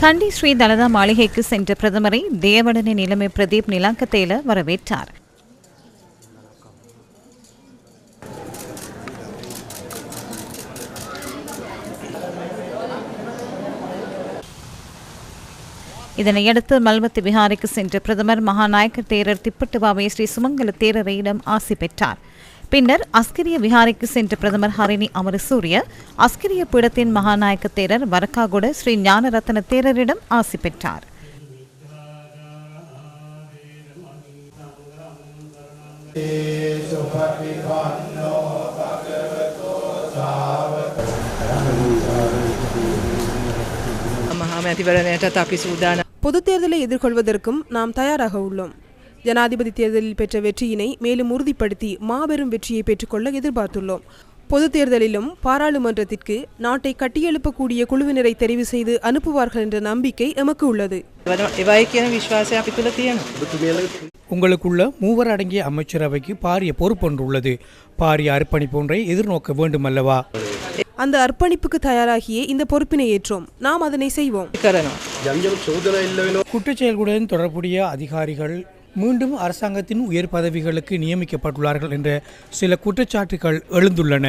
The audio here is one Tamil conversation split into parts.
கண்டி ஸ்ரீ தலதா மாளிகைக்கு சென்ற பிரதமரை தேவடனின் நிலைமை பிரதீப் நிலாங்கத்தேல வரவேற்றார். இதனையடுத்து மல்வத்து விஹாரைக்கு சென்ற பிரதமர் மகாநாயக்க தேரர் திப்பட்டுவாவை ஸ்ரீ சுமங்கல தேரரையிடம் ஆசி பெற்றார். பின்னர் அஸ்கிரிய விஹாரைக்கு சென்ற பிரதமர் ஹரிணி அமரசூரிய அஸ்கிரிய பீடத்தின் மகாநாயக்க தேரர் வரக்காகுட ஸ்ரீ ஞானரத்ன தேரரிடம் ஆசி பெற்றார். பொது தேர்தலை எதிர்கொள்வதற்கும் நாம் தயாராக உள்ளோம். ஜனாதிபதி தேர்தலில் பெற்ற வெற்றியினை மேலும் உறுதிப்படுத்தி மாபெரும் வெற்றியை பெற்றுக்கொள்ள எதிர்பார்த்துள்ளோம். பொது தேர்தலிலும் பாராளுமன்றத்திற்கு நாட்டை கட்டியெழுப்பக்கூடிய குழுவினரை தெரிவு செய்து அனுப்புவார்கள் என்ற நம்பிக்கை எமக்கு உள்ளது. உங்களுக்குள்ள மூவர் அடங்கிய அமைச்சரவைக்கு பாரிய பொறுப்பொன்று உள்ளது. பாரிய அர்ப்பணிப்பு ஒன்றை எதிர்நோக்க வேண்டும் அல்லவா? அந்த அர்ப்பணிப்புக்கு தயாராகியே இந்த பொறுப்பினை ஏற்றோம். நாம் அதனை செய்வோம். குற்றச்செயல்களுடன் தொடர்புடைய அதிகாரிகள் மீண்டும் அரசாங்கத்தின் உயர் பதவிகளுக்கு நியமிக்கப்பட்டுள்ளார்கள் என்ற சில குற்றச்சாட்டுகள் எழுந்துள்ளன.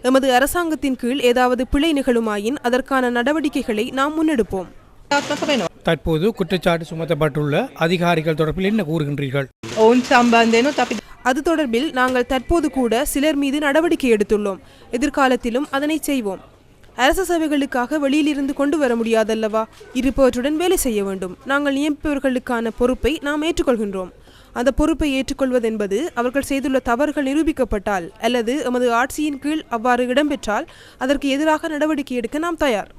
எமது அரசாங்கத்தின் கீழ் ஏதாவது பிழை நிகழுமாயின் அதற்கான நடவடிக்கைகளை நாம் முன்னெடுப்போம். தற்போது குற்றச்சாட்டு சுமத்தப்பட்டுள்ள அதிகாரிகள் தொடர்பில் என்ன கூறுகின்றீர்கள்? அது தொடர்பில் நாங்கள் தற்போது கூட சிலர் மீது நடவடிக்கை எடுத்துள்ளோம். எதிர்காலத்திலும் அதனை செய்வோம். அரச சபைகளுக்காக வெளியிலிருந்து கொண்டு வர முடியாதல்லவா? இருப்பவற்றுடன் வேலை செய்ய வேண்டும். நாங்கள் நியமிப்பவர்களுக்கான பொறுப்பை நாம் ஏற்றுக்கொள்கின்றோம். அந்த பொறுப்பை ஏற்றுக்கொள்வதென்பது அவர்கள் செய்துள்ள தவறுகள் நிரூபிக்கப்பட்டால் அல்லது எமது ஆட்சியின் கீழ் அவ்வாறு இடம்பெற்றால் அதற்கு எதிராக நடவடிக்கை எடுக்க நாம் தயார்.